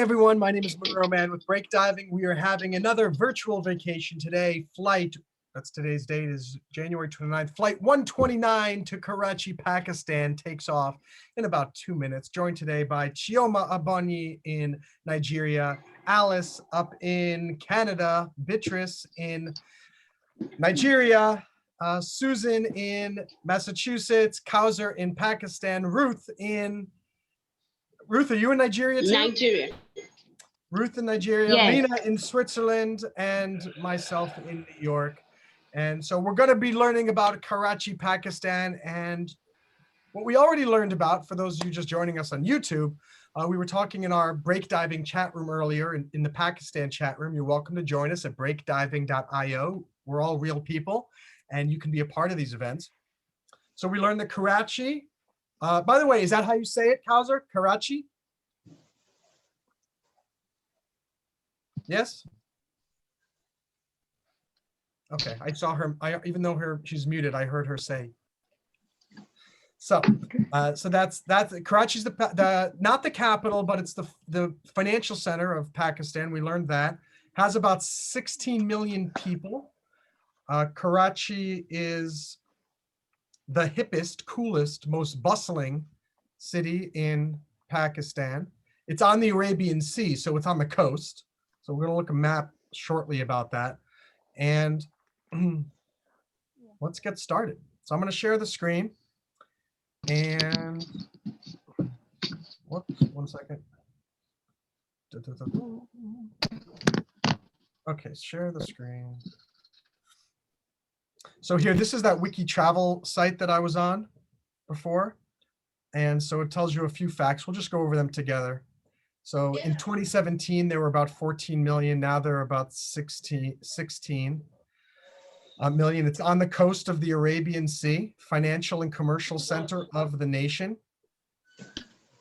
everyone, my name is Monroe Man with Break Diving. We are having another virtual vacation today. That's today's date, is January 29th. Flight 129 to Karachi, Pakistan takes off in about 2 minutes. Joined today by Chioma Abonyi in Nigeria, Alice up in Canada, Beatrice in Nigeria, Susan in Massachusetts, Kauser in Pakistan, Ruth, are you in Nigeria too? Nigeria. Ruth in Nigeria, Yes. Lena in Switzerland, and myself in New York. And so we're going to be learning about Karachi, Pakistan. And what we already learned about, for those of you just joining us on YouTube, we were talking in our break diving chat room earlier in the Pakistan chat room. You're welcome to join us at breakdiving.io. We're all real people, and you can be a part of these events. So we learned that Karachi, by the way, is that how you say it, Kauser? Karachi? Yes? Okay, I saw her, even though she's muted, I heard her say. So that's Karachi's not the capital, but it's the financial center of Pakistan. We learned that. Has about 16 million people. Karachi is the hippest, coolest, most bustling city in Pakistan. It's on the Arabian Sea, so it's on the coast. So we're gonna look at a map shortly about that. And let's get started. So I'm gonna share the screen. And whoops, 1 second. Okay, share the screen. So here, this is that wiki travel site that I was on before. And so it tells you a few facts. We'll just go over them together. So in 2017, there were about 14 million. Now there are about 16 million. It's on the coast of the Arabian Sea, financial and commercial center of the nation.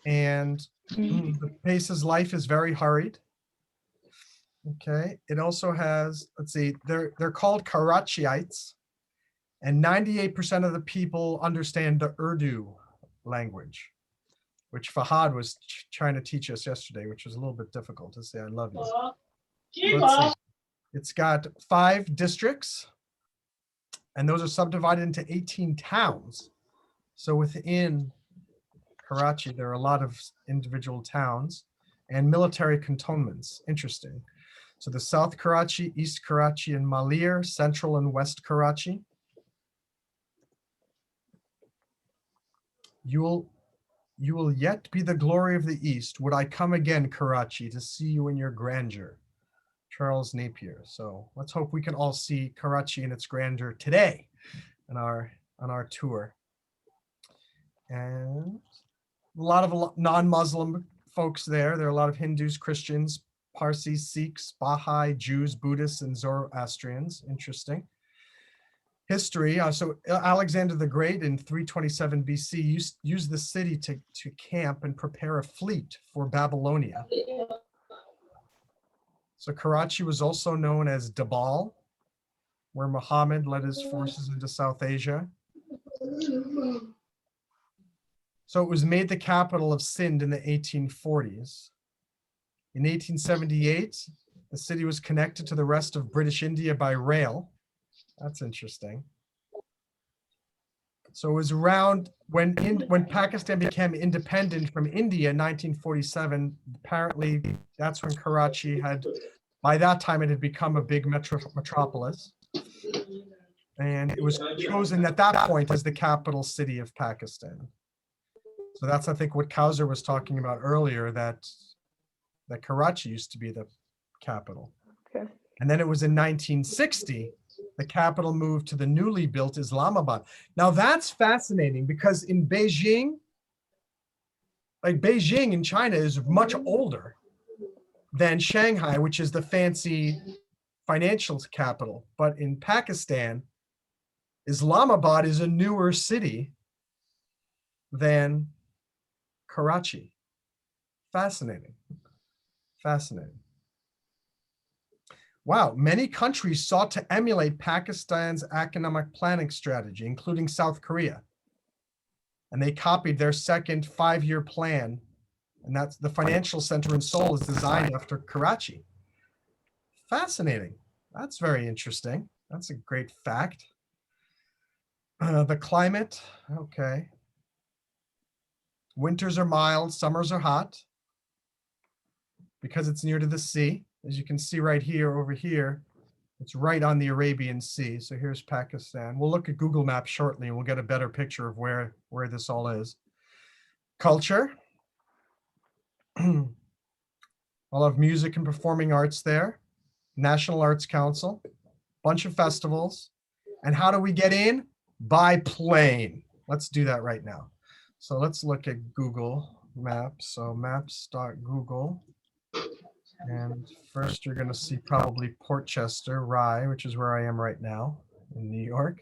And the pace of life is very hurried. Okay, it also has, let's see, they're called Karachiites, and 98% of the people understand the Urdu language, which Fahad was trying to teach us yesterday, which was a little bit difficult to say I love you. Let's see. It's got 5 districts, and those are subdivided into 18 towns. So within Karachi, there are a lot of individual towns and military cantonments. Interesting. So the South Karachi, East Karachi, and Malir, Central and West Karachi. You will yet be the glory of the East. Would I come again, Karachi, to see you in your grandeur? Charles Napier. So let's hope we can all see Karachi in its grandeur today on our tour. And a lot of non-Muslim folks there. There are a lot of Hindus, Christians, Parsis, Sikhs, Baha'i, Jews, Buddhists, and Zoroastrians. Interesting. History. So Alexander the Great in 327 BC used the city to camp and prepare a fleet for Babylonia. So Karachi was also known as Dabal, where Muhammad led his forces into South Asia. So it was made the capital of Sindh in the 1840s. In 1878, the city was connected to the rest of British India by rail. That's interesting. So it was around when Pakistan became independent from India in 1947. Apparently, that's when Karachi by that time, it had become a big metropolis. And it was chosen at that point as the capital city of Pakistan. So that's, I think, what Kauser was talking about earlier, that Karachi used to be the capital. Okay. And then it was in 1960, the capital moved to the newly built Islamabad. Now that's fascinating because in Beijing in China is much older than Shanghai, which is the fancy financial capital. But in Pakistan, Islamabad is a newer city than Karachi. Fascinating. Fascinating. Wow, many countries sought to emulate Pakistan's economic planning strategy, including South Korea. And they copied their second 5-year plan And that's the financial center in Seoul is designed after Karachi. Fascinating. That's very interesting. That's a great fact. The climate, okay. Winters are mild, summers are hot because it's near to the sea. As you can see right here, over here, it's right on the Arabian Sea. So here's Pakistan. We'll look at Google Maps shortly and we'll get a better picture of where this all is. Culture. I'll have music and performing arts there. National Arts Council. Bunch of festivals. And how do we get in? By plane. Let's do that right now. So let's look at Google Maps. So maps.google. And first you're going to see probably Portchester, Rye, which is where I am right now in New York.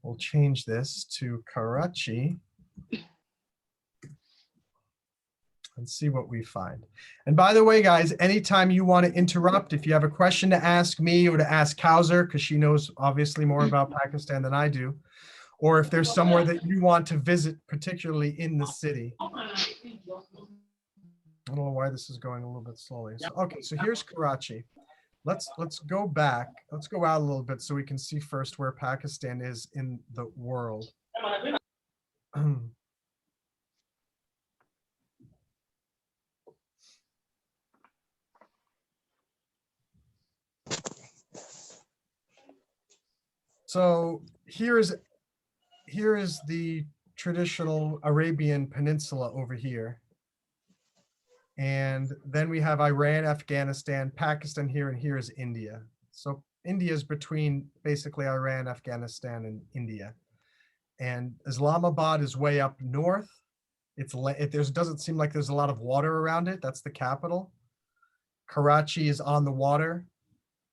We'll change this to Karachi and see what we find. And by the way, guys, anytime you want to interrupt, if you have a question to ask me or to ask Kauser, because she knows obviously more about Pakistan than I do, or if there's somewhere that you want to visit, particularly in the city. I don't know why this is going a little bit slowly. So, okay, so here's Karachi. Let's go back. Let's go out a little bit so we can see first where Pakistan is in the world. So here is the traditional Arabian Peninsula over here. And then we have Iran, Afghanistan, Pakistan here, and here is India. So India is between basically Iran, Afghanistan, and India. And Islamabad is way up north. There doesn't seem like there's a lot of water around it. That's the capital. Karachi is on the water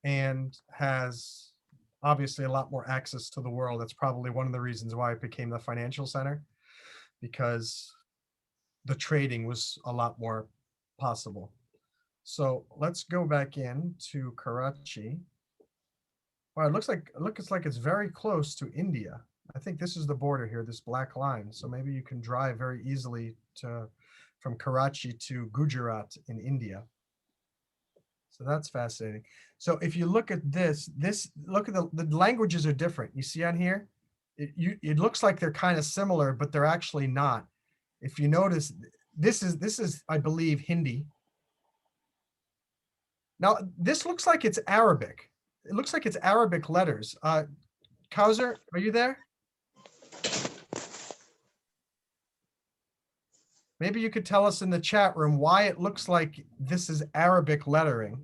and has obviously a lot more access to the world. That's probably one of the reasons why it became the financial center, because the trading was a lot more possible. So let's go back in to Karachi. Wow, it looks like it's very close to India. I think this is the border here, this black line. So maybe you can drive very easily from Karachi to Gujarat in India. So that's fascinating. So if you look at look at the languages are different. You see on here, it looks like they're kind of similar, but they're actually not. If you notice, this is I believe Hindi. Now this looks like it's Arabic. It looks like it's Arabic letters. Kauser, are you there? Maybe you could tell us in the chat room why it looks like this is Arabic lettering.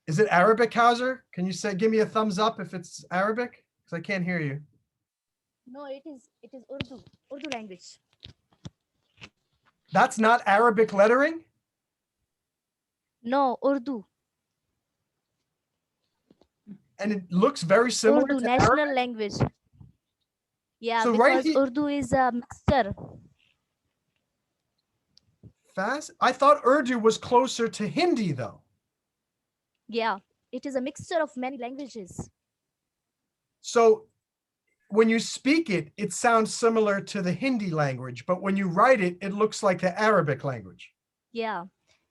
Is it Arabic, Kauser? Can you give me a thumbs up if it's Arabic? Because I can't hear you. No, it is Urdu language. That's not Arabic lettering? No, Urdu. And it looks very similar Urdu, to national Arabic? language. Yeah, So because Urdu is a mixture. I thought Urdu was closer to Hindi, though. Yeah, it is a mixture of many languages. So when you speak it, it sounds similar to the Hindi language, but when you write it, it looks like the Arabic language. Yeah,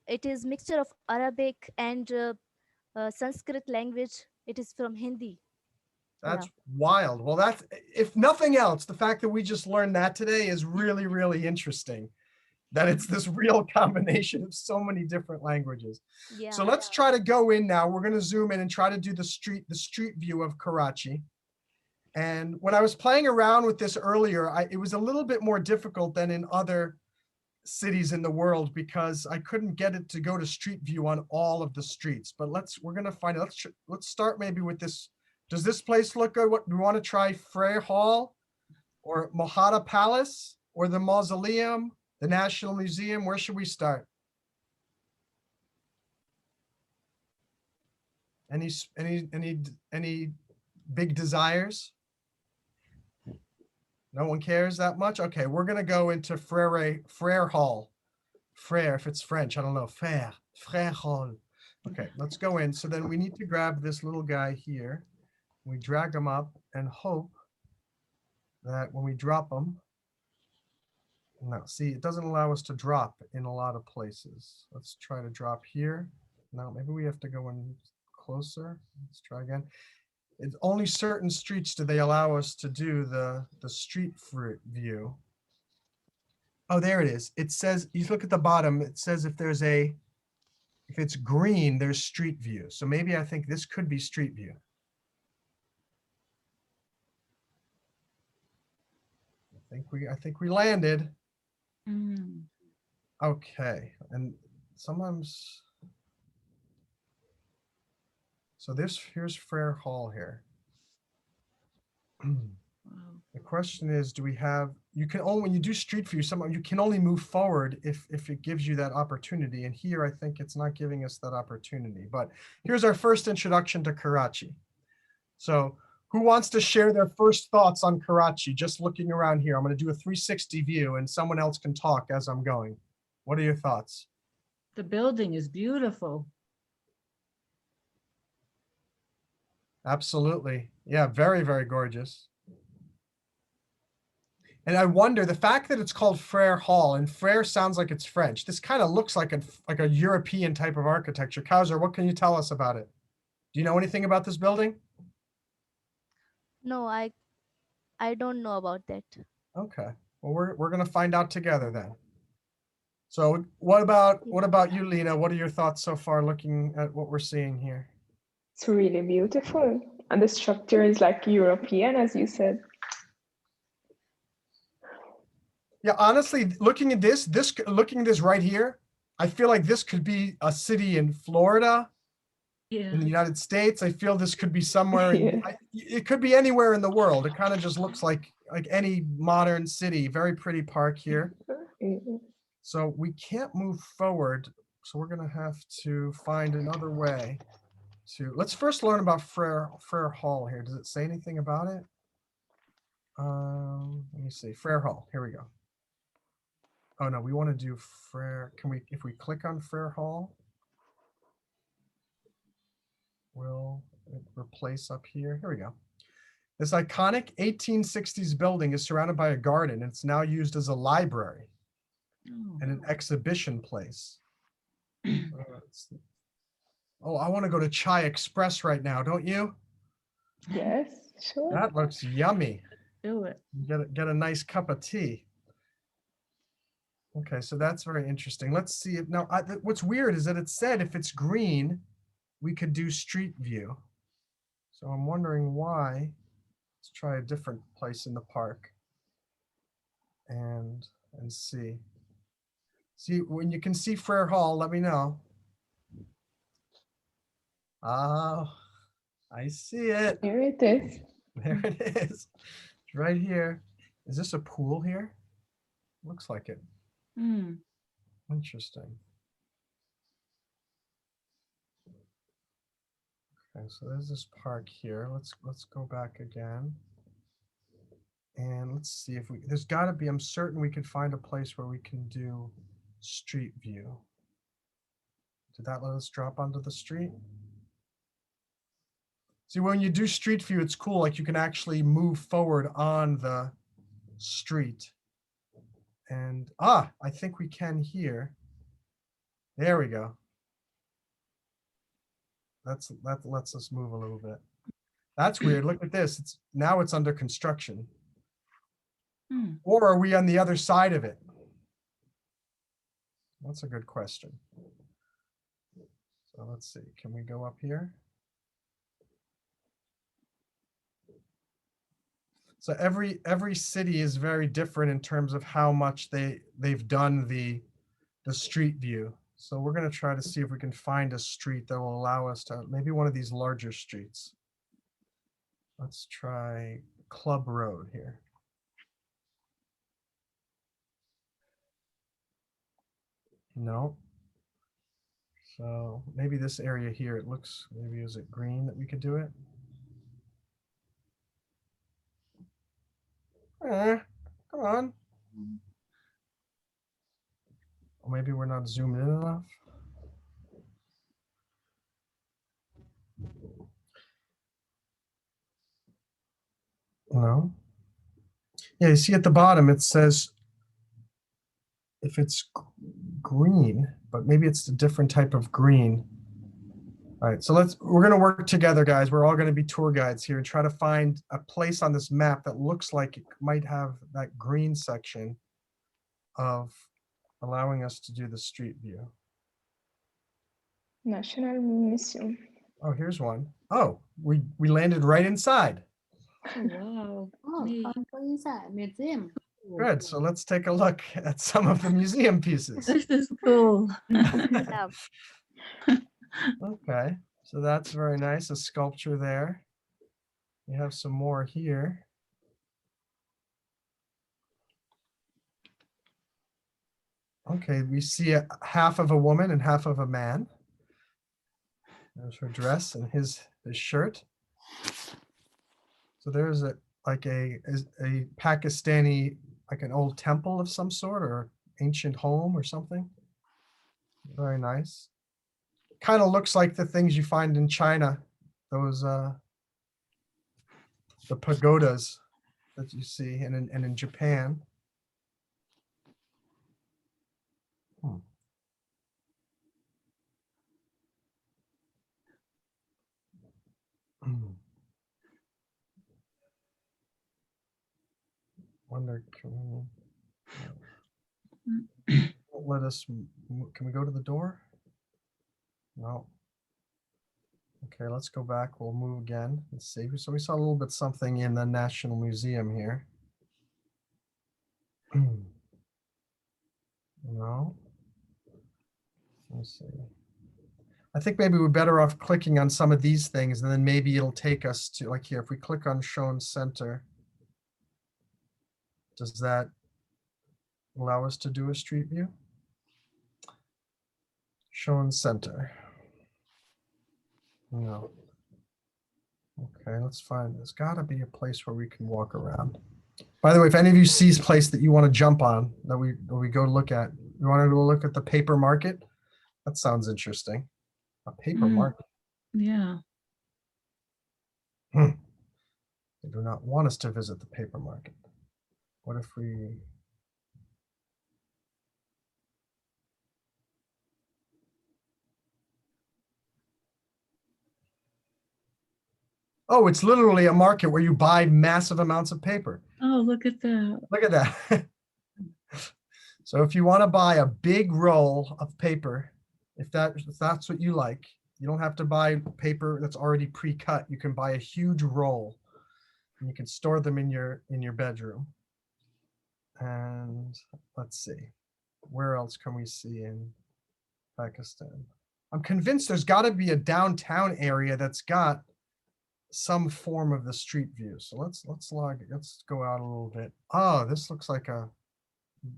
it is mixture of Arabic and Sanskrit language. It is from Hindi. That's wild. Well, that's, if nothing else, the fact that we just learned that today is really, really interesting. That it's this real combination of so many different languages. Yeah. So let's try to go in now. We're going to zoom in and try to do the street view of Karachi. And when I was playing around with this earlier, it was a little bit more difficult than in other cities in the world because I couldn't get it to go to street view on all of the streets. But we're going to find out. Let's start maybe with this. Does this place look good? What do we want to try? Frey Hall or Mahata Palace or the Mausoleum? The National Museum, where should we start? Any big desires? No one cares that much? Okay, we're gonna go into Frere Hall. Frere, if it's French, I don't know. Frere Hall. Okay, let's go in. So then we need to grab this little guy here. We drag him up and hope that when we drop him, No, see, it doesn't allow us to drop in a lot of places. Let's try to drop here. No, maybe we have to go in closer. Let's try again. It's only certain streets do they allow us to do the street view. Oh, there it is. It says, you look at the bottom, it says if it's green, there's street view. So maybe I think this could be street view. I think we landed. Mm. Okay, and sometimes, so here's Frere Hall here. Wow. The question is, do we have, you can only, when you do street view, you can only move forward if it gives you that opportunity. And here, I think it's not giving us that opportunity. But here's our first introduction to Karachi. So who wants to share their first thoughts on Karachi? Just looking around here, I'm going to do a 360 view and someone else can talk as I'm going. What are your thoughts? The building is beautiful. Absolutely. Yeah, very, very gorgeous. And I wonder, the fact that it's called Frere Hall, and Frere sounds like it's French. This kind of looks like a European type of architecture. Kauser, what can you tell us about it? Do you know anything about this building? No, I don't know about that. Okay. Well, we're gonna find out together then. So what about you, Lena? What are your thoughts so far looking at what we're seeing here? It's really beautiful. And the structure is like European, as you said. Yeah, honestly, looking at this right here, I feel like this could be a city in Florida, Yeah. in the United States. I feel this could be somewhere, Yeah. it could be anywhere in the world. It kind of just looks like any modern city. Very pretty park here. So we can't move forward. So we're gonna have to find another way to, let's first learn about Frere Hall here. Does it say anything about it? Let me see, Frere Hall, here we go. Oh no, we want to do Frere, if we click on Frere Hall, will it replace up here? Here we go. This iconic 1860s building is surrounded by a garden. It's now used as a library and an exhibition place. Oh, I want to go to Chai Express right now, don't you? Yes, sure. That looks yummy. Do it. Get a nice cup of tea. Okay, so that's very interesting. Let's see it now. What's weird is that it said if it's green, we could do street view. So I'm wondering why. Let's try a different place in the park and see. See, when you can see Frere Hall, let me know. Oh, I see it. Here it is. There it is. It's right here. Is this a pool here? Looks like it. Mm. Interesting. Okay, so there's this park here. Let's go back again. And let's see if there's gotta be, I'm certain we could find a place where we can do street view. Did that let us drop onto the street? See, when you do street view, it's cool. Like you can actually move forward on the street. And I think we can here. There we go. That lets us move a little bit. That's weird. Look at this. Now it's under construction. Mm. Or are we on the other side of it? That's a good question. So let's see. Can we go up here? So every city is very different in terms of how much they've done the street view. So we're going to try to see if we can find a street that will allow us to, maybe one of these larger streets. Let's try Club Road here. No. So maybe this area here, it looks, maybe is it green that we could do it? Come on. Or maybe we're not zoomed in enough. No. Yeah, you see at the bottom, it says if it's green, but maybe it's a different type of green. All right, so we're gonna work together, guys. We're all gonna be tour guides here and try to find a place on this map that looks like it might have that green section of allowing us to do the street view. National Museum. Oh, here's one. Oh, we landed right inside. Oh, wow. Oh, Neat. inside museum. Good, so let's take a look at some of the museum pieces. This is cool. Yeah. Okay, so that's very nice, a sculpture there. We have some more here. Okay, we see half of a woman and half of a man. There's her dress and his shirt. So there's like a Pakistani, like an old temple of some sort or ancient home or something. Very nice. Kind of looks like the things you find in China, those the pagodas that you see, and in Japan. Wonder, let us, can we go to the door? No. Okay, let's go back. We'll move again. Let's see. So we saw a little bit something in the National Museum here. No. Let's see. I think maybe we're better off clicking on some of these things, and then maybe it'll take us to, like here, if we click on Shown Center, does that allow us to do a street view? Shown Center. No. Okay, let's find, there's gotta be a place where we can walk around. By the way, if any of you sees a place that you want to jump on, that we go look at, you want to go look at the paper market? That sounds interesting. A paper market. Yeah. They do not want us to visit the paper market. What if we... Oh, it's literally a market where you buy massive amounts of paper. Oh, look at that. Look at that. So if you want to buy a big roll of paper, if that's what you like, you don't have to buy paper that's already pre-cut. You can buy a huge roll and you can store them in your bedroom. And let's see, where else can we see in Pakistan? I'm convinced there's got to be a downtown area that's got some form of the street view. So let's go out a little bit. Oh, this looks like a,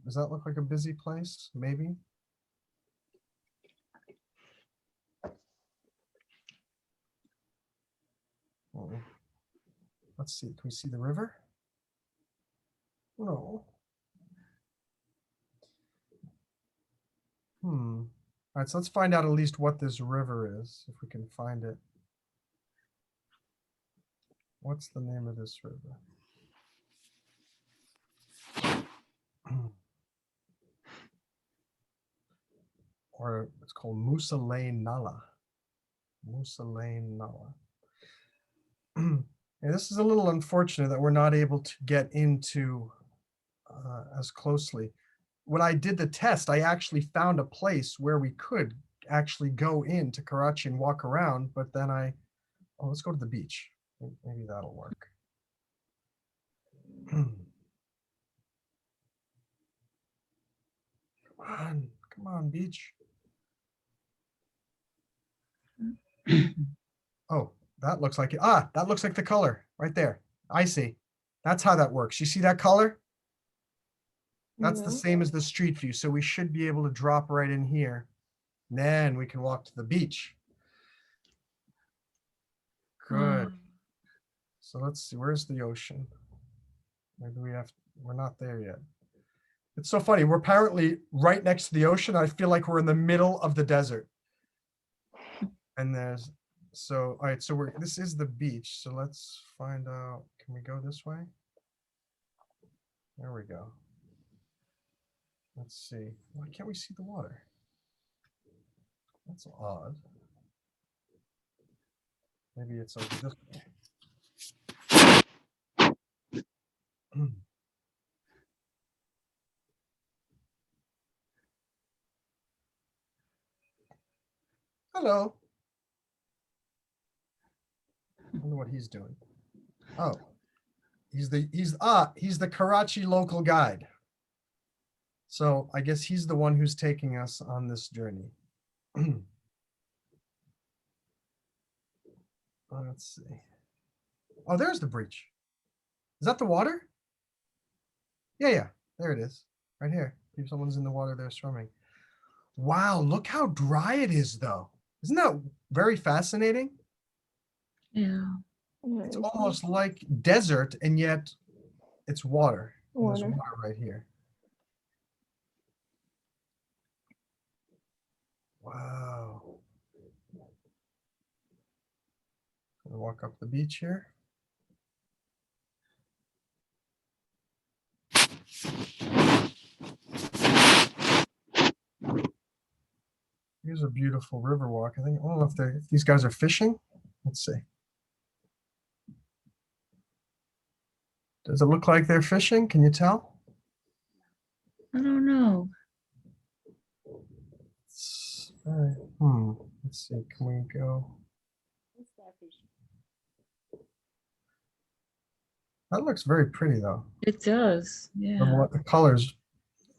does that look like a busy place? Maybe. Let's see, can we see the river? No. All right, so let's find out at least what this river is, if we can find it. What's the name of this river? Or it's called Musa Lane Nala. Musa Lane Nala. And this is a little unfortunate that we're not able to get into as closely. When I did the test, I actually found a place where we could actually go into Karachi and walk around, but then oh, let's go to the beach. Maybe that'll work. Come on, beach. Oh, that looks like it. Ah, that looks like the color right there. I see. That's how that works. You see that color? That's the same as the street view. So we should be able to drop right in here. Then we can walk to the beach. Good. So let's see, where's the ocean? Maybe we're not there yet. It's so funny. We're apparently right next to the ocean. I feel like we're in the middle of the desert. And all right, so this is the beach. So let's find out, can we go this way? There we go. Let's see. Why can't we see the water? That's odd. Maybe it's over this way. Hello. I wonder what he's doing. Oh, he's the Karachi local guide. So I guess he's the one who's taking us on this journey. Let's see. Oh, there's the breach. Is that the water? Yeah, there it is. Right here. If someone's in the water, they're swimming. Wow, look how dry it is, though. Isn't that very fascinating? Yeah. It's almost like desert, and yet it's water. And there's Water. water right here. Wow. Gonna walk up the beach here. Here's a beautiful river walk. I don't know if these guys are fishing. Let's see. Does it look like they're fishing? Can you tell? I don't know. Let's see. Can we go? That looks very pretty, though. It does. Yeah. The color's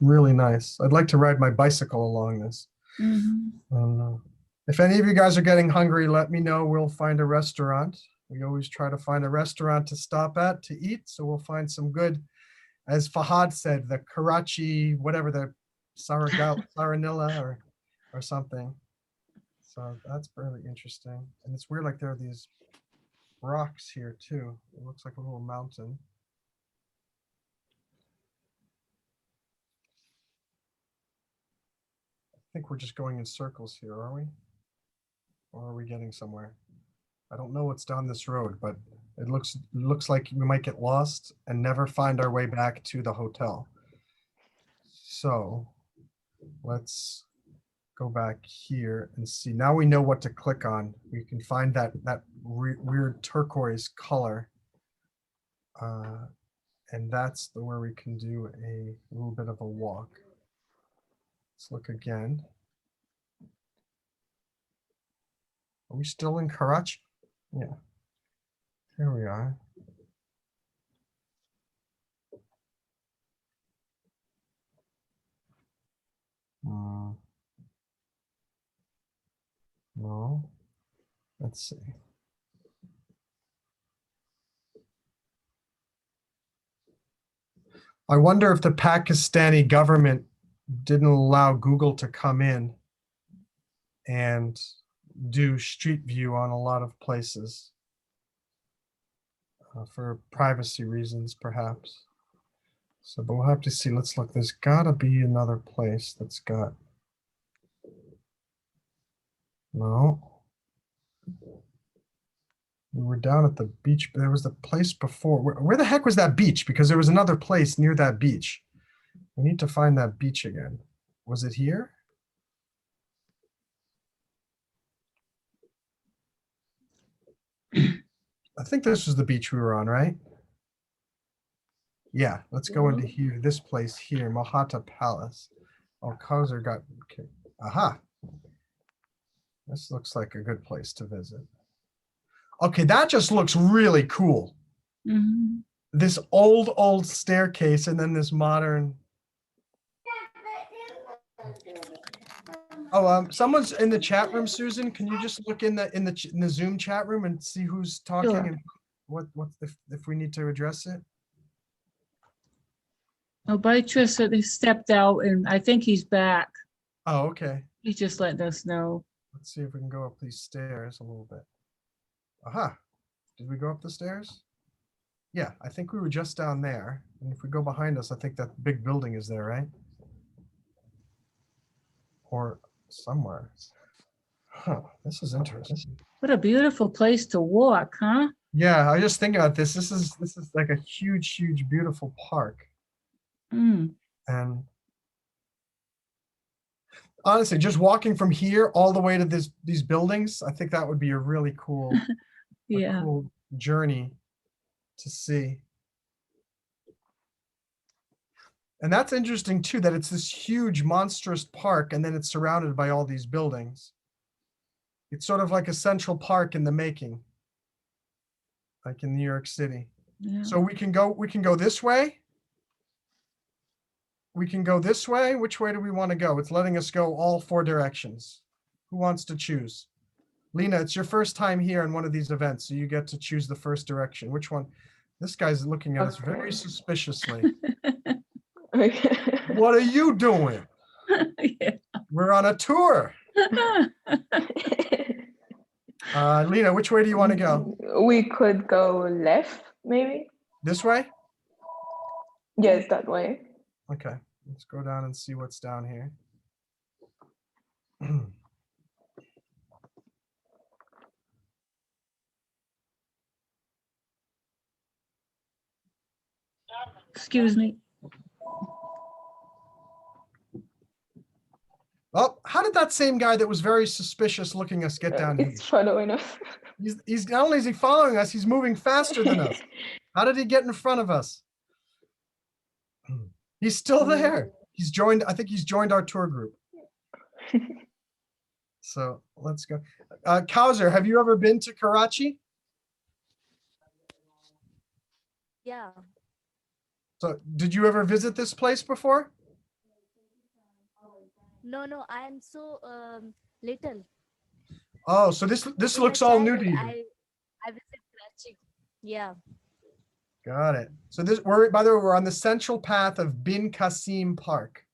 really nice. I'd like to ride my bicycle along this. Mhm. If any of you guys are getting hungry, let me know. We'll find a restaurant. We always try to find a restaurant to stop at to eat. So we'll find some good, as Fahad said, the Karachi, whatever, the Saranilla or something. So that's really interesting. And it's weird, like there are these rocks here too. It looks like a little mountain. I think we're just going in circles here, are we? Or are we getting somewhere? I don't know what's down this road, but it looks like we might get lost and never find our way back to the hotel. So let's go back here and see. Now we know what to click on. We can find that weird turquoise color. And that's where we can do a little bit of a walk. Let's look again. Are we still in Karachi? Yeah. Here we are. No. Let's see. I wonder if the Pakistani government didn't allow Google to come in and do Street View on a lot of places for privacy reasons, perhaps. So, but we'll have to see. Let's look. There's got to be another place that's got. No. We were down at the beach. There was the place before. Where the heck was that beach? Because there was another place near that beach. We need to find that beach again. Was it here? I think this was the beach we were on, right? Yeah, let's go into here, this place here, Mahata Palace. Oh, Kauser got, okay. Aha. This looks like a good place to visit. Okay, that just looks really cool. Mhm. This old staircase and then this modern. Oh, someone's in the chat room, Susan. Can you just look in the Zoom chat room and see who's talking Sure. and what if we need to address it? Oh, Beatrice stepped out and I think he's back. Oh, okay. He's just letting us know. Let's see if we can go up these stairs a little bit. Aha. Did we go up the stairs? Yeah, I think we were just down there. And if we go behind us, I think that big building is there, right? Or somewhere. Huh, this is interesting. What a beautiful place to walk, huh? Yeah, I just think about this. This is like a huge, beautiful park. Mm. And honestly, just walking from here all the way to these buildings, I think that would be a really cool, Yeah. cool journey to see. And that's interesting too, that it's this huge monstrous park and then it's surrounded by all these buildings. It's sort of like a Central Park in the making, like in New York City. Yeah. So we can go this way. We can go this way. Which way do we want to go? It's letting us go all 4 directions. Who wants to choose? Lena, it's your first time here in one of these events, so you get to choose the first direction. Which one? This guy's looking at us very suspiciously. Okay. What are you doing? Yeah. We're on a tour. Lena, which way do you want to go? We could go left, maybe. This way? Yes, that way. Okay, let's go down and see what's down here. Excuse me. Oh, how did that same guy that was very suspicious looking us get down here? It's following us. He's not only is he following us, he's moving faster than us. How did he get in front of us? He's still there. He's joined, I think he's joined our tour group. So let's go. Kauser, have you ever been to Karachi? Yeah. So did you ever visit this place before? No, I am so little. Oh, so this In my looks all new to childhood, you. I visit Karachi. Yeah. Got it. So by the way, we're on the central path of Bin Qasim Park.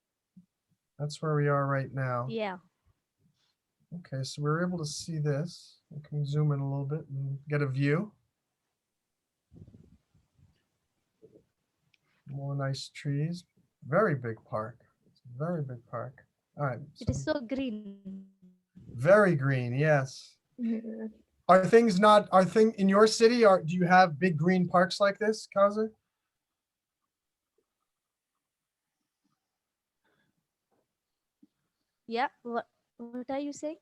That's where we are right now. Yeah. Okay, so we're able to see this. We can zoom in a little bit and get a view. More nice trees. Very big park. It's a very big park. All right. It is so green. Very green, yes. Yeah. Are things in your city, do you have big green parks like this, Kauser? Yeah. What are you saying?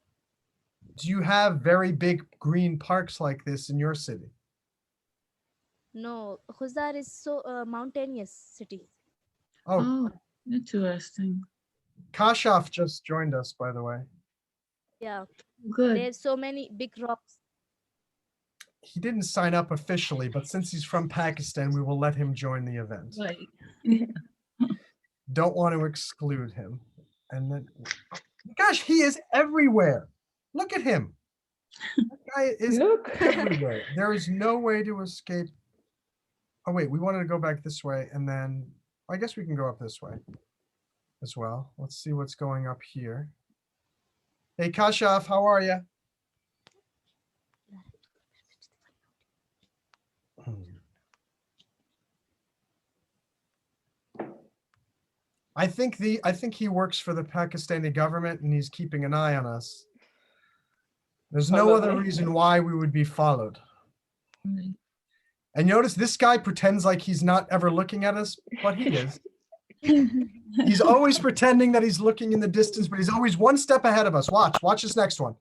Do you have very big green parks like this in your city? No, Khuzar is so mountainous city. Oh, Oh, interesting. Kashaf just joined us, by the way. Yeah. Good. There's so many big rocks. He didn't sign up officially, but since he's from Pakistan, we will let him join the event. Right. Don't want to exclude him. And then, gosh, he is everywhere. Look at him. That guy is Look. everywhere. There is no way to escape. Oh, wait, we wanted to go back this way, and then I guess we can go up this way as well. Let's see what's going up here. Hey, Kashaf, how are you? I think he works for the Pakistani government and he's keeping an eye on us. There's no other Probably. reason why we would be followed. Right. And notice this guy pretends like he's not ever looking at us, but he is. He's always pretending that he's looking in the distance, but he's always one step ahead of us. Watch this next one.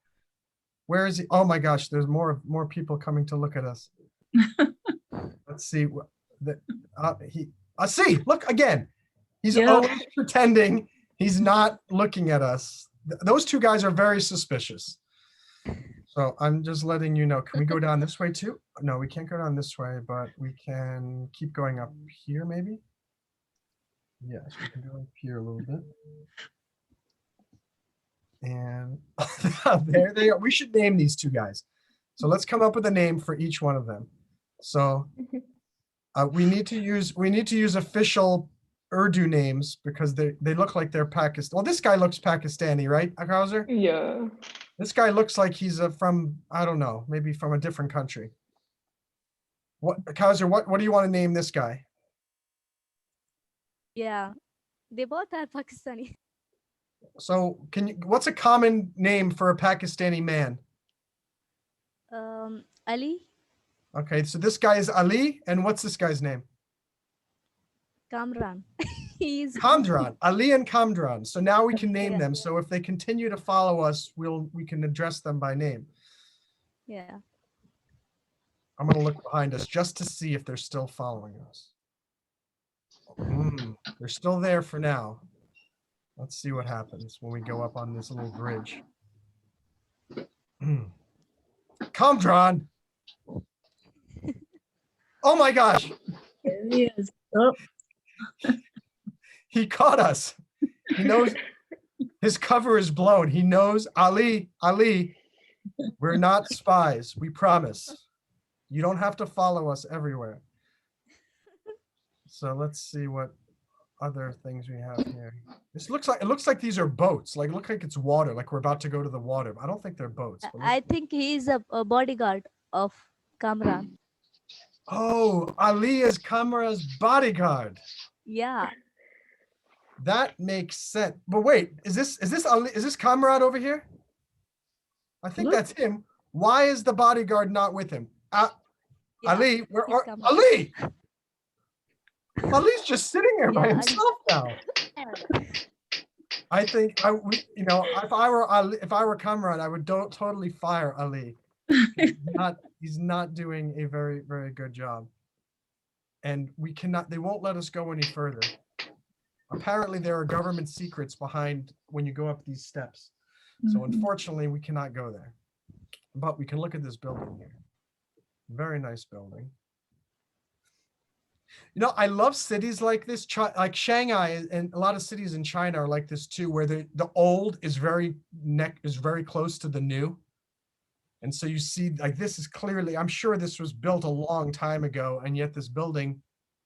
Where is he? Oh my gosh, there's more people coming to look at us. Let's see. See, look again. He's Yeah. always pretending he's not looking at us. Those two guys are very suspicious. So I'm just letting you know. Can we go down this way too? No, we can't go down this way, but we can keep going up here maybe. Yes, we can go up here a little bit. And there they are. We should name these two guys. So let's come up with a name for each one of them. So we need to use official Urdu names because they look like they're Pakistan. Well, this guy looks Pakistani, right, Kauser? Yeah. This guy looks like he's from, I don't know, maybe from a different country. Kauser, what do you want to name this guy? Yeah. They both are Pakistani. So what's a common name for a Pakistani man? Ali, Okay, so this guy is Ali, and what's this guy's name? Kamran. He's Kamdran, Ali and Kamdran. So now we can name Yeah. them. So if they continue to follow us, we can address them by name. yeah. I'm gonna look behind us just to see if they're still following us. They're still there for now. Let's see what happens when we go up on this little bridge. Kamdran! Oh my gosh, There he is. Oh, he caught us. He knows his cover is blown. He knows, Ali, we're not spies. We promise. You don't have to follow us everywhere. So let's see what other things we have here. It looks like these are boats. Like, look like it's water, like we're about to go to the water. I don't think they're boats. But I think he is a bodyguard of Kamran. oh, Ali is Kamra's bodyguard. Yeah. That makes sense. But wait, is this Ali, is this Kamran over here? I think Look. that's him. Why is the bodyguard not with him? Yeah, Ali, where he's are Kamran. Ali? Ali's just sitting there by Yeah, Ali. himself now. I think if I were Ali, if I were Kamran, I would totally fire Ali. He's not doing a very, very good job. And they won't let us go any further. Apparently there are government secrets behind when you go up these steps. So mhm. unfortunately we cannot go there. But we can look at this building here. Very nice building. You know, I love cities like this, like Shanghai, and a lot of cities in China are like this too, where the old is very close to the new. And so you see, like, this is clearly, I'm sure this was built a long time ago, and yet this building,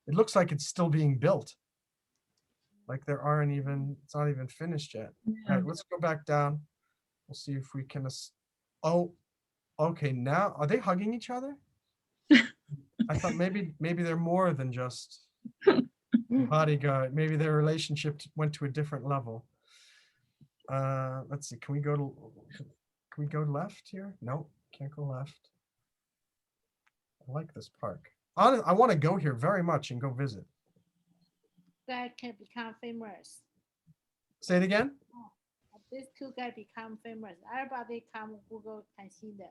it looks like it's still being built. Like it's not even finished yet. All right, let's go back down. We'll see if we can, oh, okay, now, are they hugging each other? I thought maybe they're more than just bodyguard. Maybe their relationship went to a different level. Let's see, can we go left here? No, can't go left. I like this park. I want to go here very much and go visit. Guy can become famous. Say it again. These two guys become famous. Everybody come Google can see them.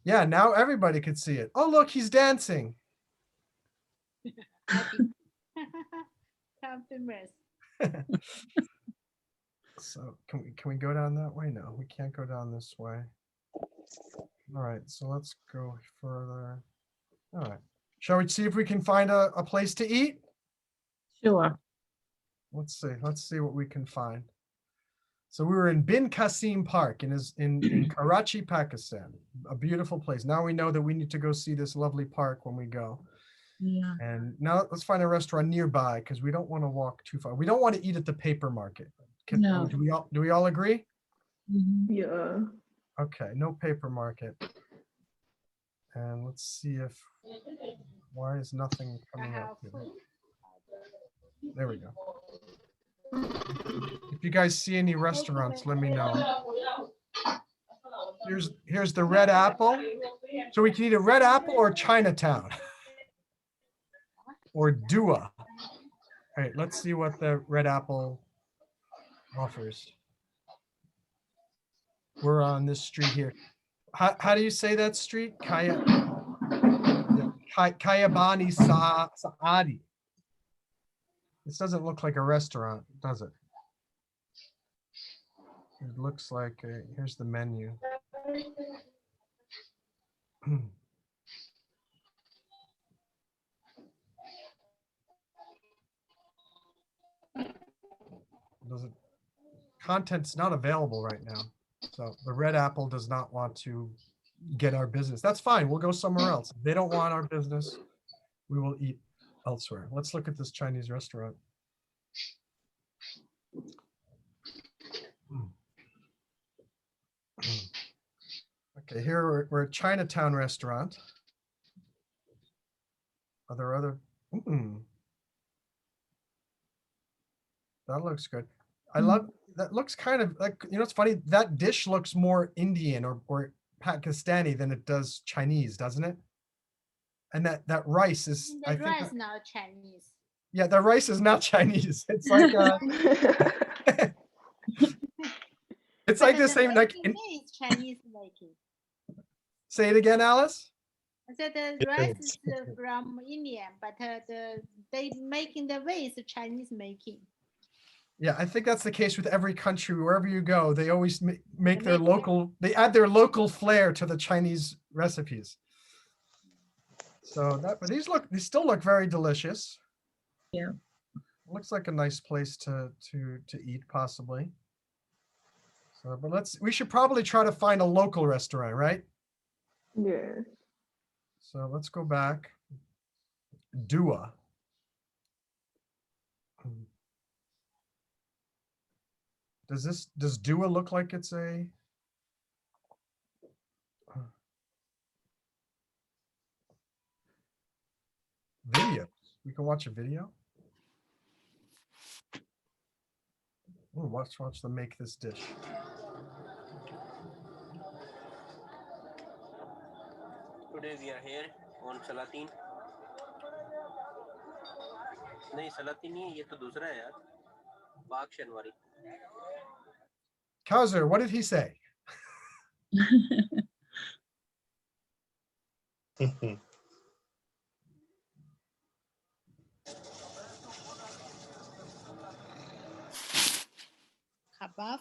Yeah, now everybody could see it. Oh, look, he's dancing. Become famous. So can we go down that way? No, we can't go down this way. All right, so let's go further. All right. Shall we see if we can find a place to eat? Sure. Let's see what we can find. So we were in Bin Qasim Park in Karachi, Pakistan. A beautiful place. Now we know that we need to go see this lovely park when we go. Yeah. And now let's find a restaurant nearby because we don't want to walk too far. We don't want to eat at the paper market. No. Do we all agree? Mhm. Yeah. Okay, no paper market. And let's see why is nothing I coming have up here? food. There we go. If you guys see any restaurants, let me know. Here's the Red Apple. So we can eat a Red Apple or Chinatown or Dua. All right, let's see what the Red Apple offers. We're on this street here. How do you say that street? Kayabani Saadi. This doesn't look like a restaurant, does it? It looks like, here's the menu. Content's not available right now. So the Red Apple does not want to get our business. That's fine. We'll go somewhere else. If they don't want our business, we will eat elsewhere. Let's look at this Chinese restaurant. Okay, here we're at Chinatown Restaurant. Are there other? That looks good. I love, that looks kind of like, it's funny, that dish looks more Indian or Pakistani than it does Chinese, doesn't it? And that rice is, The I think, rice not Chinese. Yeah, the rice is not Chinese. It's like it's like the same. Like It's Chinese making. say it again, Alice. I said the rice is from India, but they making the way is Chinese making. Yeah, I think that's the case with every country. Wherever you go, they always make They their make- local. They add their local flair to the Chinese recipes. So that, but these still look very delicious. Yeah. Looks like a nice place to eat, possibly. So, but we should probably try to find a local restaurant, right? Yeah. So let's go back. Dua. Does Dua look like it's a video? We can watch a video. Oh, watch them make this dish. Today we are here on Salatin. नहीं सलाती नहीं है ये तो दूसरा है यार पाक शनवारी Kaiser, what did he say? Kebab.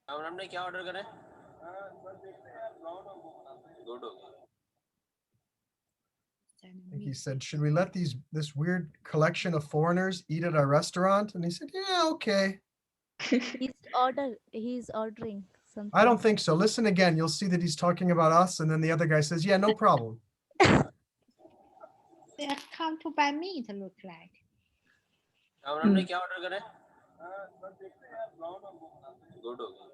हमने क्या ऑर्डर करें गुड हो गया I think he said, should we let this weird collection of foreigners eat at our restaurant? And he said, yeah, okay. He's ordering something. I don't think so. Listen again. You'll see that he's talking about us. And then the other guy says, yeah, no problem. They have come to buy meat, look like. हमने क्या order करें good हो गया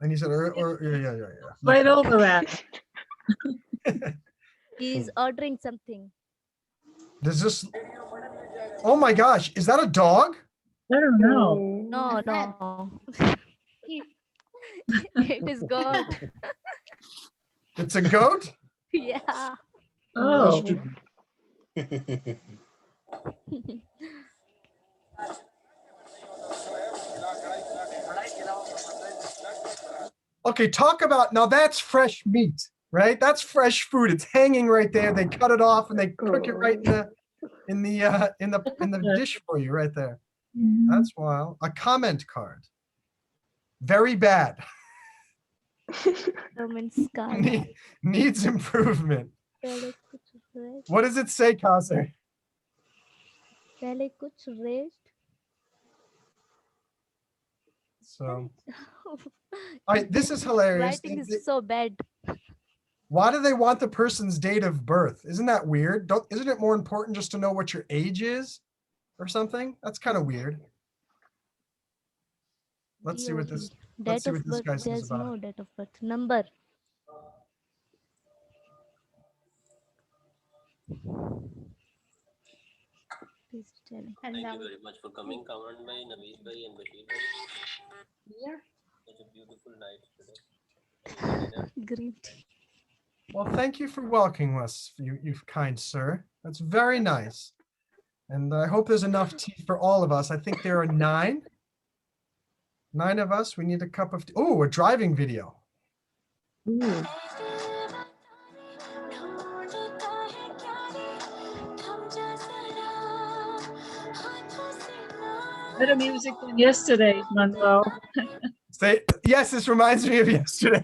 And he said, yeah. Right over that. He's ordering something. Does this, oh my gosh, is that a dog? I don't know. No. It is goat. It's a goat? Yeah. Oh, Okay, talk about, now that's fresh meat, right? That's fresh food. It's hanging right there. They cut it off and they cook it right in the dish for you right there. That's wild. A comment card. Very bad. Needs improvement. What does it say, Kaser? So, this is hilarious. Writing is so bad. Why do they want the person's date of birth? Isn't that weird? Isn't it more important just to know what your age is or something? That's kind of weird. Let's see what this guy says There's about no it. date of birth. Number. Please tell me. And Thank you very much for coming, Kaman bhai, Naveed bhai, and Bashir bhai. here, Such a beautiful night today. Green tea. Well, thank you for welcoming us, you kind sir. That's very nice. And I hope there's enough tea for all of us. I think there are 9. 9 of us. We need a cup of tea. Oh, a driving video. ooh. Better music than yesterday, Manuel. Yes, this reminds me of yesterday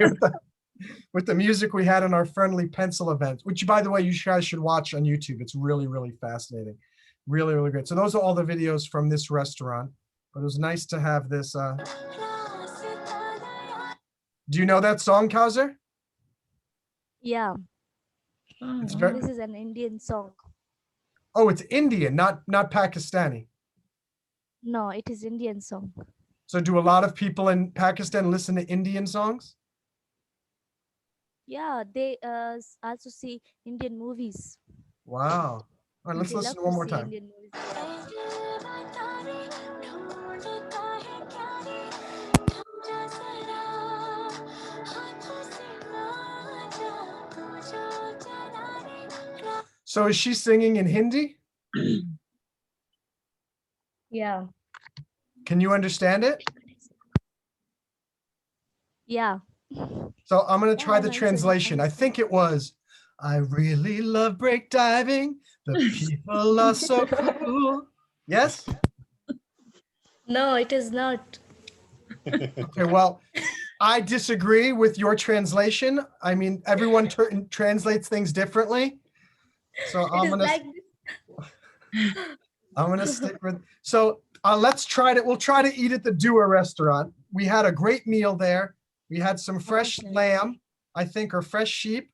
with the music we had in our friendly pencil event, which, by the way, you guys should watch on YouTube. It's really, really fascinating. Really, really great. So those are all the videos from this restaurant. But it was nice to have this. Do you know that song, Kauser? Yeah. It's very. This is an Indian song. Oh, it's Indian, not Pakistani. No, it is Indian song. So do a lot of people in Pakistan listen to Indian songs? Yeah, they also see Indian movies. Wow. All right, let's They listen love one to more see time. Indian movies. Yeah. So is she singing in Hindi? Yeah. Can you understand it? Yeah. So I'm going to Yeah, try I'm the answering translation. I honestly. think it was, I really love break diving. The people are so cool. Yes? No, it is not. Okay, well, I disagree with your translation. I mean, everyone translates things differently. So It is like I'm gonna stick with. So let's try it. We'll try to eat at the Dua restaurant. We had a great meal there. We had some fresh Okay. lamb, I think, or fresh sheep,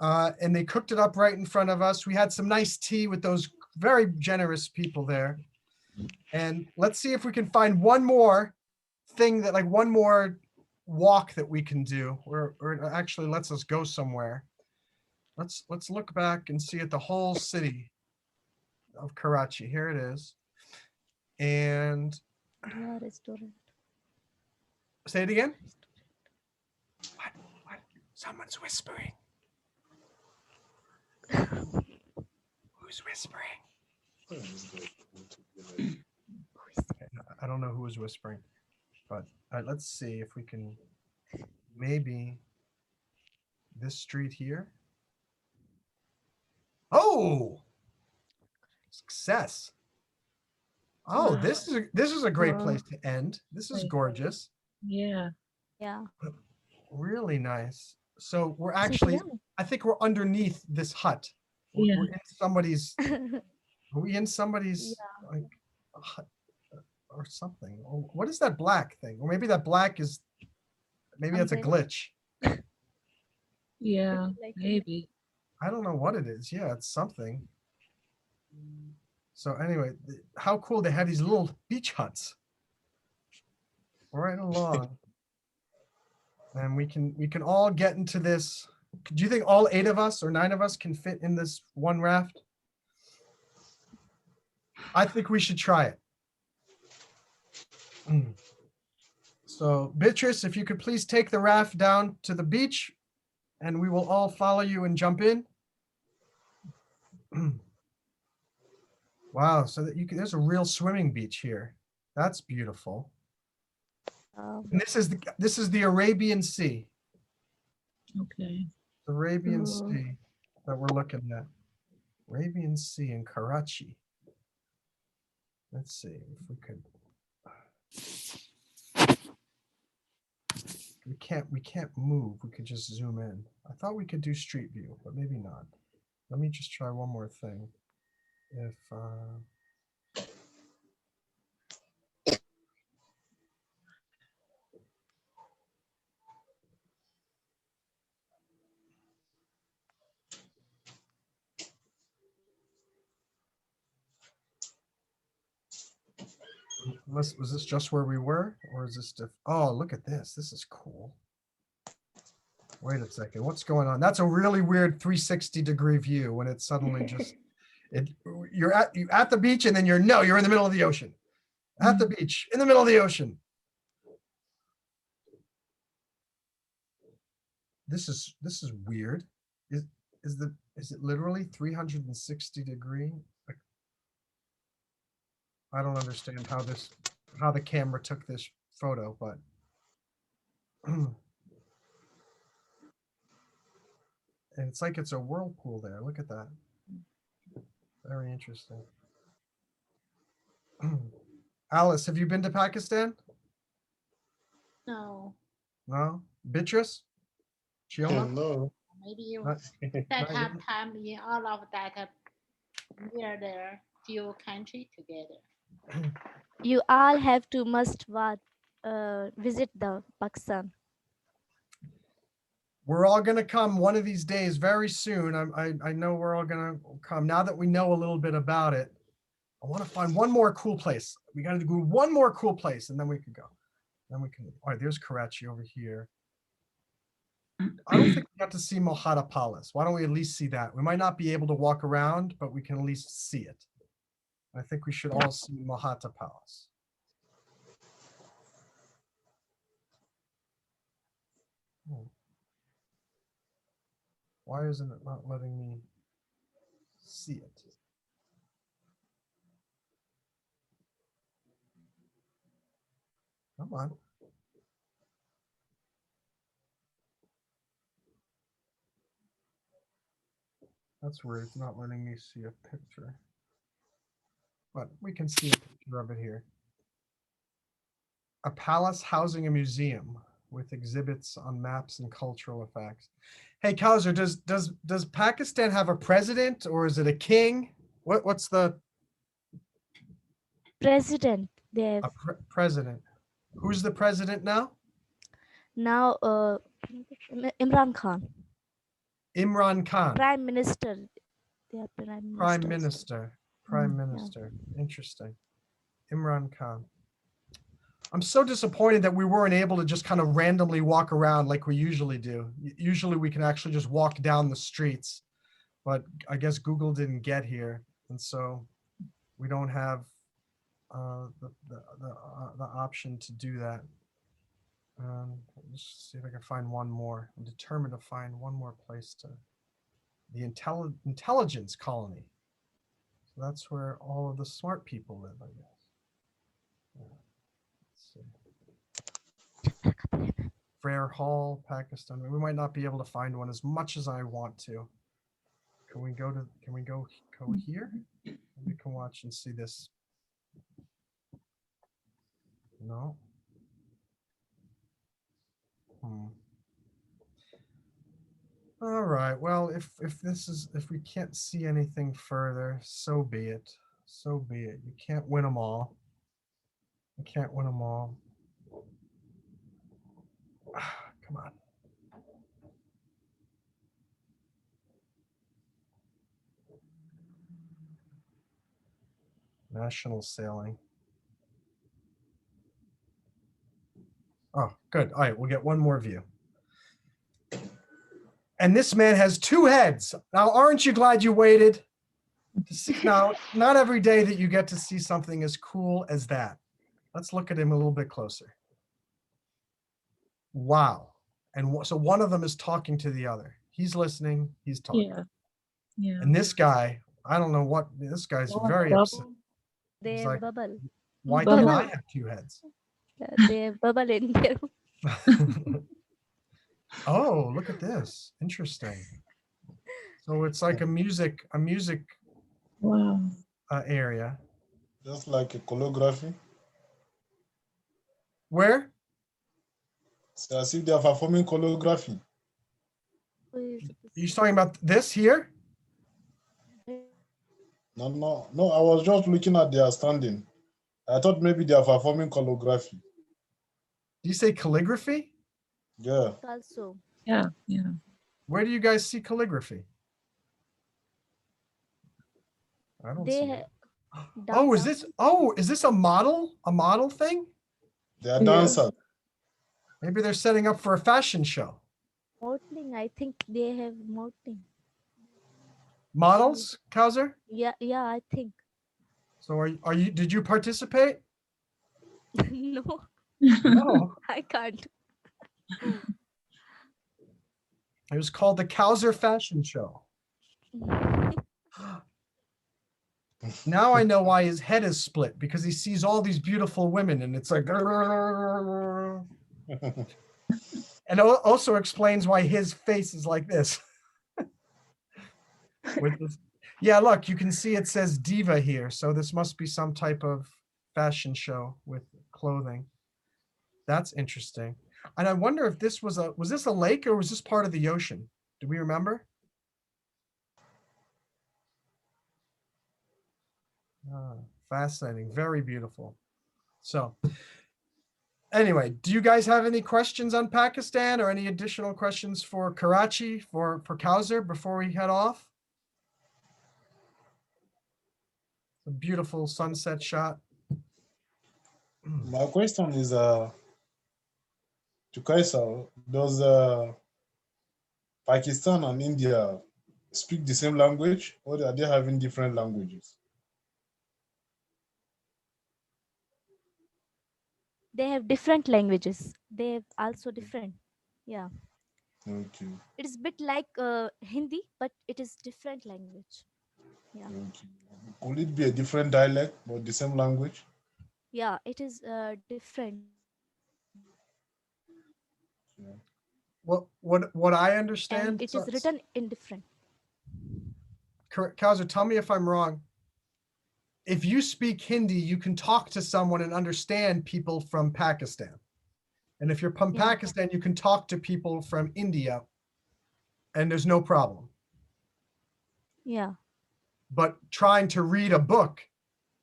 and they cooked it up right in front of us. We had some nice tea with those very generous people there. And let's see if we can find one more thing that, like, one more walk that we can do, or it actually lets us go somewhere. Let's look back and see at the whole city of Karachi. Here it is. And Dua restaurant. say it again. What? Someone's whispering. Who's whispering? I don't know who was whispering, but let's see if we can, maybe this street here. Oh, success. Oh, Wow. this is a great place to end. This is Right. gorgeous. Yeah. Yeah. Really nice. So we're So actually, yeah. I think we're underneath this hut. Yeah. We're in somebody's, are we in somebody's like a hut or something? Oh, what is that black thing? Or maybe that black is, maybe that's a Umbrella. glitch. Yeah. Like a- Maybe. I don't know what it is. Yeah, it's something. So anyway, how cool they have these little beach huts right along. And we can all get into this. Do you think all 8 of us or 9 of us can fit in this one raft? I think we should try it. So Beatrice, if you could please take the raft down to the beach and we will all follow you and jump in. Wow, so that you can, there's a real swimming beach here. That's beautiful. And this is the Arabian Sea. Okay. The Arabian Sea that we're looking at. Arabian Sea in Karachi. Let's see if we could. We can't move. We could just zoom in. I thought we could do street view, but maybe not. Let me just try one more thing. If was this just where we were, or is this oh, look at this. This is cool. Wait a second. What's going on? That's a really weird 360-degree view when it suddenly just you're at the beach and then you're in the middle of the ocean. At the beach, in the middle of the ocean. This is weird. Is it literally 360 degree? I don't understand how the camera took this photo, but and it's like it's a whirlpool there. Look at that. Very interesting. Alice, have you been to Pakistan? No, No? Beatrice? Chioma? No. maybe you Not- that not have yet? time in all of that near the few country together. You all have to visit the Pakistan. We're all going to come one of these days very soon. I know we're all going to come. Now that we know a little bit about it, I want to find one more cool place. We got to do one more cool place and then we can go. Then we can, all right, there's Karachi over here. I don't think we got to see Mahata Palace. Why don't we at least see that? We might not be able to walk around, but we can at least see it. I think we should all see Mahata Palace. Why isn't it not letting me? see it. Come on. That's weird. It's not letting me see a picture. But we can see a picture of it here. A palace housing a museum with exhibits on maps and cultural effects. Hey, Kauser, does Pakistan have a president or is it a king? What's the President. They have president? Who's the president now? now Imran Khan. Imran Khan. Prime Minister. They are Prime ministers. Minister. Prime Yeah. Minister. Interesting. Imran Khan. I'm so disappointed that we weren't able to just kind of randomly walk around like we usually do. Usually we can actually just walk down the streets, but I guess Google didn't get here. And so we don't have the option to do that. Let's see if I can find one more. I'm determined to find one more place to, the intelligence colony. So that's where all of the smart people live, I guess. Yeah. Frere Hall, Pakistan. We might not be able to find one as much as I want to. Can we go here? We can watch and see this. No. All right. Well, if we can't see anything further, so be it. So be it. You can't win them all. You can't win them all. Come on. National sailing. Oh, good. All right, we'll get one more view. And this man has two heads. Now, aren't you glad you waited to see? Now, not every day that you get to see something as cool as that. Let's look at him a little bit closer. Wow. And so one of them is talking to the other. He's listening, he's talking. Yeah. Yeah. And this guy, I don't know what, this guy's very upset. They He's have like, bubble. why Bubble. can't I have two heads? They have bubble in there. Oh, look at this. Interesting. So it's like a music Wow. area. Just like a choreography. Where? It's as if they are performing choreography. You're talking about this here? No. I was just looking at their standing. I thought maybe they are performing choreography. Do you say calligraphy? Yeah. Also. Yeah. Where do you guys see calligraphy? I don't see it. Oh, is this a model thing? They are dancers. Maybe they're setting up for a fashion show. Modeling, I think they have modeling. Models, Kauser? Yeah, I think. So are you, did you participate? No, No. I can't. It was called the Kauser Fashion Show. Now I know why his head is split, because he sees all these beautiful women and it's like, and also explains why his face is like this. With this. Yeah, look, you can see it says diva here. So this must be some type of fashion show with clothing. That's interesting. And I wonder if this was this a lake or was this part of the ocean? Do we remember? Fascinating, very beautiful. So anyway, do you guys have any questions on Pakistan or any additional questions for Karachi, for Kauser before we head off? A beautiful sunset shot. My question is to Kaisar, does Pakistan and India speak the same language, or are they having different languages? They have different languages. They have also different. Yeah. Okay. It is a bit like Hindi, but it is different language. Yeah. Okay. Could it be a different dialect but the same language? Yeah, it is different. What I And understand, it is written in different. Kauser, tell me if I'm wrong. If you speak Hindi, you can talk to someone and understand people from Pakistan. And if you're from Yeah. Pakistan, you can talk to people from India and there's no problem. Yeah. But trying to read a book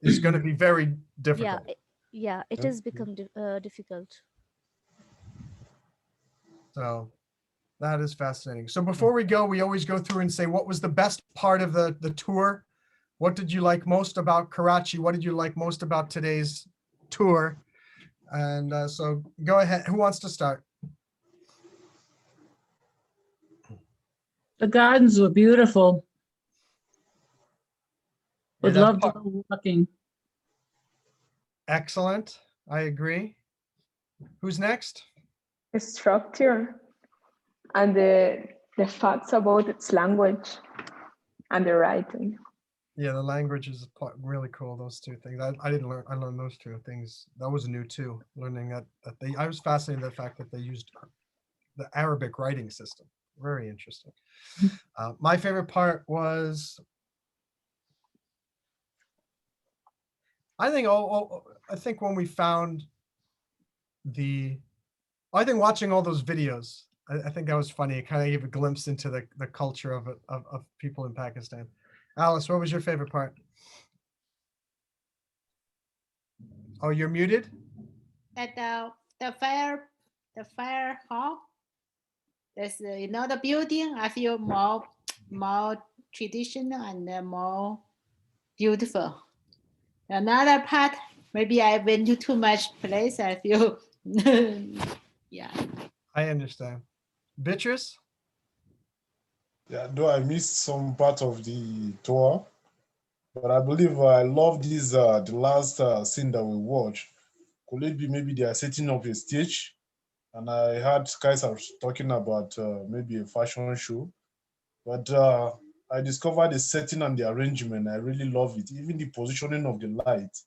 is going to be very Yeah. difficult. Yeah, it Yeah. is become difficult. So that is fascinating. So before we go, we always go through and say, what was the best part of the tour? What did you like most about Karachi? What did you like most about today's tour? And so go ahead. Who wants to start? The gardens were beautiful. Yeah, Would that's love to go walking. excellent. I agree. Who's next? The structure and the facts about its language and the writing. Yeah, the language is really cool. Those two things. I didn't learn. I learned those two things. That was new too. Learning that they. I was fascinated by the fact that they used the Arabic writing system. Very interesting. My favorite part was, I think. I think when we found I think watching all those videos. I think that was funny. It kind of gave a glimpse into the culture of it of people in Pakistan. Alice, what was your favorite part? Oh, you're muted? At the fire hall. There's the building. I feel more traditional and more beautiful. Another part, maybe I went to too much place. I feel, yeah. I understand. Beatrice? Yeah, though I missed some part of the tour, but I believe I love this the last scene that we watched. Could it be maybe they are setting up a stage? And I heard guys are talking about maybe a fashion show, but I discovered the setting and the arrangement. I really love it. Even the positioning of the light.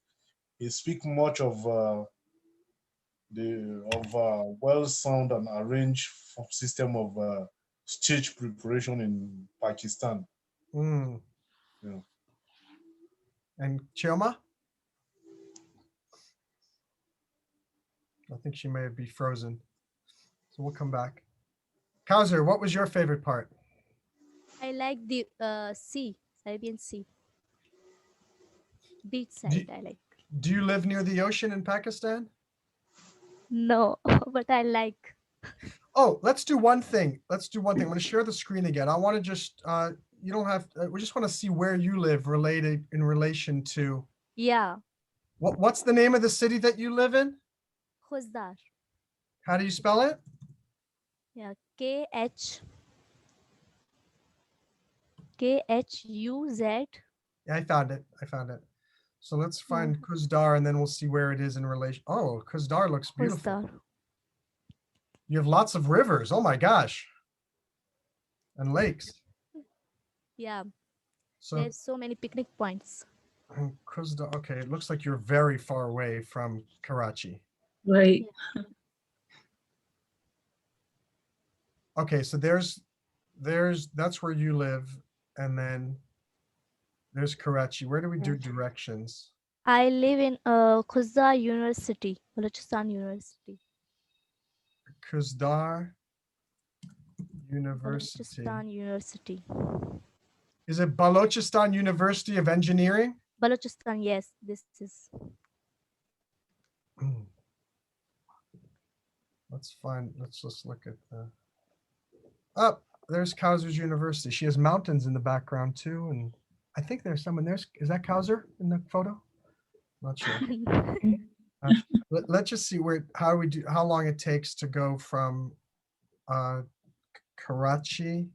It speaks much of well sound and arranged system of stage preparation in Pakistan. Mm. Yeah. And Chioma? I think she may be frozen. So we'll come back. Kauser, what was your favorite part? I like the sea, Arabian Sea. Beach Do, side, I like. do you live near the ocean in Pakistan? No, but I like. Oh, let's do one thing. I'm going to share the screen again. I want to just, you don't have, we just want to see where you live in relation to, Yeah, what's the name of the city that you live in? Khuzdar. How do you spell it? Yeah, KHUZ. Yeah, I found it. So let's find Khuzdar and then we'll see where it is in relation. Oh, Khuzdar looks beautiful. Khuzdar. You have lots of rivers. Oh my gosh. And lakes. Yeah, So there's so many picnic points. Khuzdar, okay, it looks like you're very far away from Karachi. Right. Okay, so that's where you live, and then there's Karachi. Where do we do directions? I live in Khuzdar University, Balochistan University. Khuzdar University. Balochistan University. Is it Balochistan University of Engineering? Balochistan, yes, this is. Let's just look at the. Oh, there's Kauser's University. She has mountains in the background too, and I think there's someone there. Is that Kauser in the photo? Not sure. Let's just see how long it takes to go from Karachi.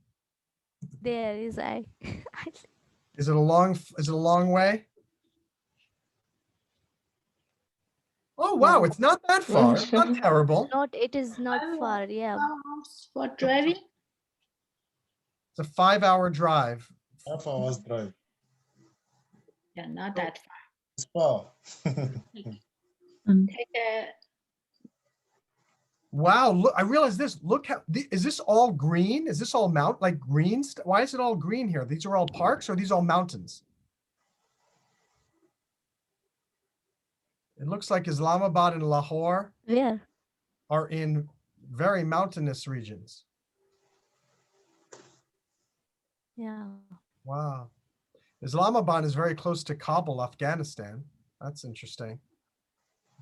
There is Is it a long way? Oh wow, it's not that far. It's not terrible. It is not far, yeah. For driving, It's a 5-hour drive. 5 hours drive. Yeah, not that far. It's far. Take a, Wow, look, I realize this. Look how, is this all green? Is this all like green? Why is it all green here? These are all parks or are these all mountains? It looks like Islamabad and Lahore Where? are in very mountainous regions. Yeah. Wow. Islamabad is very close to Kabul, Afghanistan. That's interesting.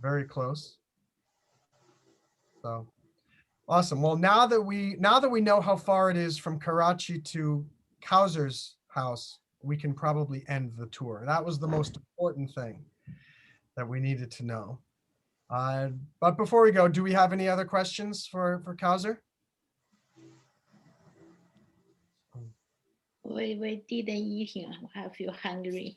Very close. So awesome. Well, now that we know how far it is from Karachi to Kauser's house, we can probably end the tour. That was the most important thing that we needed to know. But before we go, do we have any other questions for Kauser? we didn't eating. I feel hungry.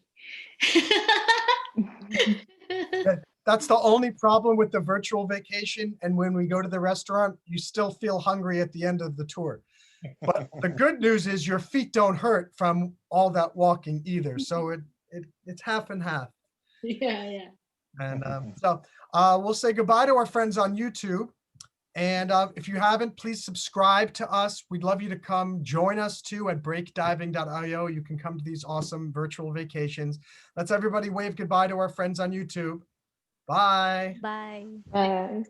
That's the only problem with the virtual vacation. And when we go to the restaurant, you still feel hungry at the end of the tour. But the good news is your feet don't hurt from all that walking either. So it's half and half. Yeah. And so we'll say goodbye to our friends on YouTube. And if you haven't, please subscribe to us. We'd love you to come join us too at breakdiving.io. You can come to these awesome virtual vacations. Let's everybody wave goodbye to our friends on YouTube. Bye. Bye. Bye.